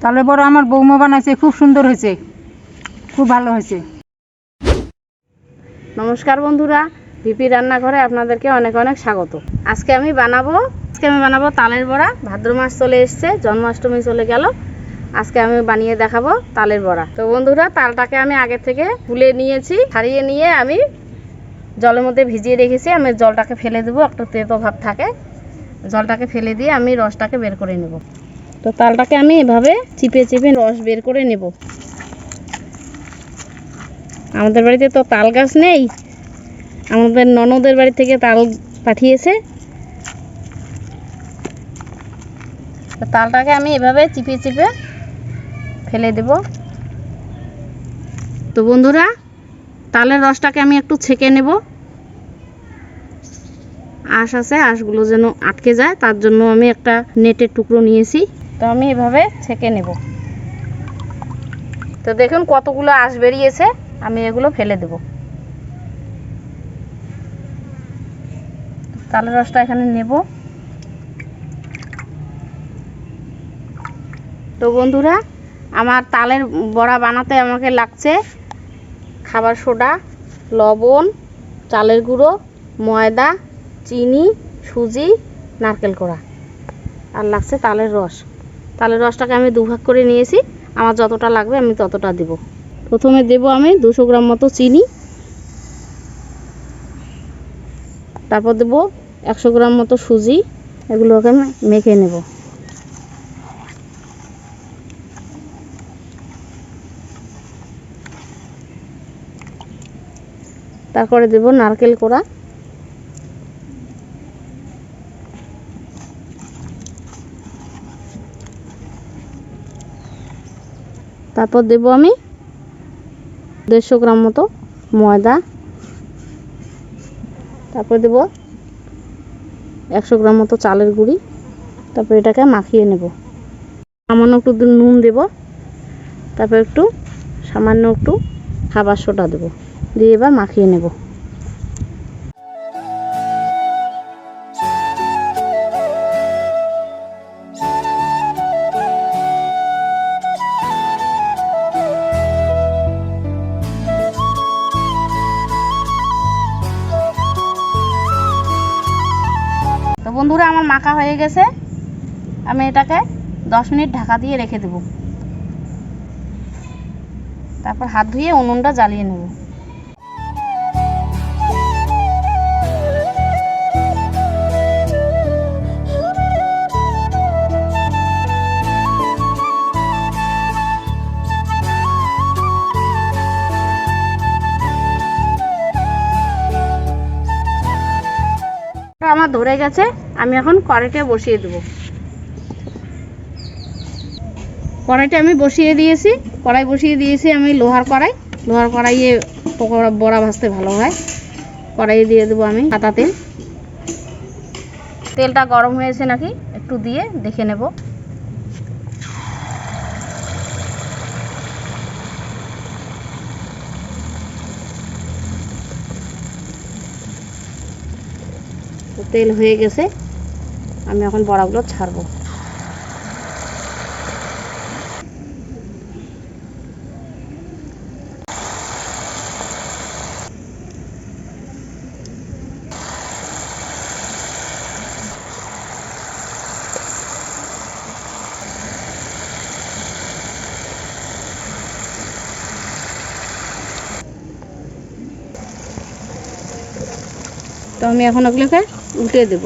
তালের বড়া আমার বৌমা বানাইছে, খুব সুন্দর হয়েছে, খুব ভালো হয়েছে। নমস্কার বন্ধুরা, ভিপি রান্নাঘরে আপনাদেরকে অনেক অনেক স্বাগত। আজকে আমি বানাবো তালের বড়া। ভাদ্র মাস চলে এসছে, জন্মাষ্টমী চলে গেল, আজকে আমি বানিয়ে দেখাবো তালের বড়া। তো বন্ধুরা, তালটাকে আমি আগে থেকে তুলে নিয়েছি, ছাড়িয়ে নিয়ে আমি জলের মধ্যে ভিজিয়ে রেখেছি। আমি জলটাকে ফেলে দেবো, একটু তেতো ভাব থাকে, জলটাকে ফেলে দিয়ে আমি রসটাকে বের করে নেব। তো তালটাকে আমি এভাবে চিপে চিপে রস বের করে নেব। আমাদের বাড়িতে তো তাল গাছ নেই, আমাদের ননদের বাড়ি থেকে তাল পাঠিয়েছে। তালটাকে আমি এভাবে চিপে চিপে ফেলে দেব। তো বন্ধুরা, তালের রসটাকে আমি একটু ছেঁকে নেব। আঁশ আছে, আঁশগুলো যেন আটকে যায় তার জন্য আমি একটা নেটের টুকরো নিয়েছি। তো আমি এভাবে ছেঁকে নেব। তো দেখুন কতগুলো আঁশ বেরিয়েছে, আমি এগুলো ফেলে দেব। তালের রসটা এখানে নেব। তো বন্ধুরা, আমার তালের বড়া বানাতে আমাকে লাগছে খাবার সোডা, লবণ, চালের গুঁড়ো, ময়দা, চিনি, সুজি, নারকেল কোড়া, আর লাগছে তালের রস। তালের রসটাকে আমি দুভাগ করে নিয়েছি, আমার যতটা লাগবে আমি ততটা দেব। প্রথমে দেব আমি 200 গ্রাম মতো চিনি, তারপর দেব 100 গ্রাম মতো সুজি। এগুলোকে আমি মেখে নেব। তারপরে দেব নারকেল কোড়া, তারপর দেব আমি 150 গ্রাম মতো ময়দা, তারপর দেব 100 গ্রাম মতো চালের গুঁড়ি। তারপর এটাকে মাখিয়ে নেব। সামান্য একটু নুন দেব, তারপর সামান্য একটু খাবার সোডা দেব, দিয়ে এবার মাখিয়ে নেব। তো বন্ধুরা, আমার মাখা হয়ে গেছে, আমি এটাকে 10 মিনিট ঢাকা দিয়ে রেখে দেব। তারপর হাত ধুয়ে উনুনটা জ্বালিয়ে নেব। আমার ধরে গেছে, আমি এখন কড়াইটা বসিয়ে দেব। কড়াইটা আমি বসিয়ে দিয়েছি, আমি লোহার কড়াইয়ে পকোড়া বড়া ভাজতে ভালো হয়। কড়াইয়ে দিয়ে দেবো আমি সাদা তেল। তেলটা গরম হয়েছে নাকি একটু দিয়ে দেখে নেব। তেল হয়ে গেছে, আমি এখন বড়াগুলো ছাড়বো। তো আমি এখন ওগুলোকে উল্টে দেব।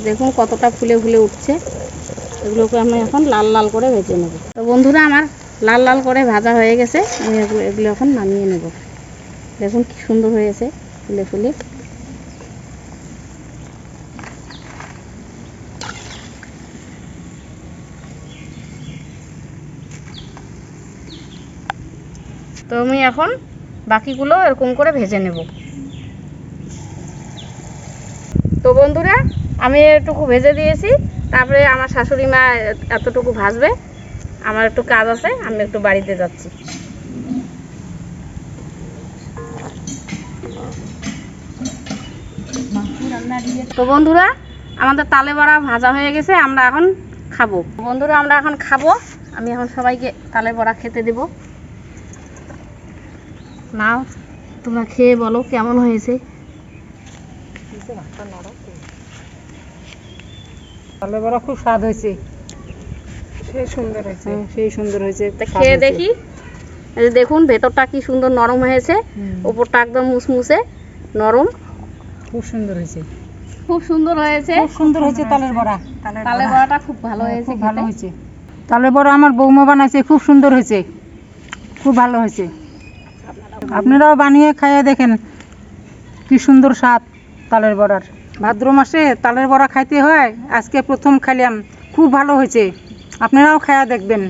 দেখুন কতটা ফুলে ফুলে উঠছে। এগুলোকে আমি এখন লাল লাল করে ভেজে নেব। তো বন্ধুরা, আমার লাল লাল করে ভাজা হয়ে গেছে, আমি এগুলো এখন নামিয়ে নেব। দেখুন কি সুন্দর হয়েছে ফুলে ফুলে। তো আমি এখন বাকিগুলো এরকম করে ভেজে নেব। তো বন্ধুরা, আমি এটুকু ভেজে দিয়েছি, তারপরে আমার শাশুড়ি মা এতটুকু ভাজবে, আমার একটু কাজ আছে, আমি একটু বাড়িতে যাচ্ছি। তো বন্ধুরা, আমাদের তালে বড়া ভাজা হয়ে গেছে, আমরা এখন খাবো। বন্ধুরা, আমরা এখন খাবো। আমি এখন সবাইকে তালে বড়া খেতে দেব। নাও, তোমরা খেয়ে বলো কেমন হয়েছে। তালের বড়া খুব স্বাদ হয়েছে, সেই সুন্দর হয়েছে, সেই সুন্দর হয়েছে। তা খেয়ে দেখি। এই যে দেখুন, ভেতরটা কি সুন্দর নরম হয়েছে, উপরটা একদম মুসমুসে নরম। খুব সুন্দর হয়েছে, খুব সুন্দর হয়েছে, খুব সুন্দর হয়েছে তালের বড়া। তালের বড়াটা খুব ভালো হয়েছে, খুব ভালো হয়েছে। তালের বড়া আমার বৌমা বানাইছে, খুব সুন্দর হয়েছে, খুব ভালো হয়েছে। আপনারাও বানিয়ে খাইয়ে দেখেন কি সুন্দর স্বাদ তালের বড়ার। ভাদ্র মাসে তালের বড়া খাইতে হয়, আজকে প্রথম খাইলাম, খুব ভালো হয়েছে। আপনারাও খাইয়া দেখবেন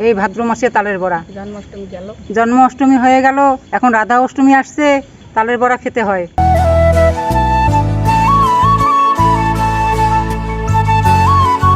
এই ভাদ্র মাসে তালের বড়া। জন্মাষ্টমী গেল, জন্মাষ্টমী হয়ে গেল, এখন রাধা অষ্টমী আসছে, তালের বড়া খেতে হয়।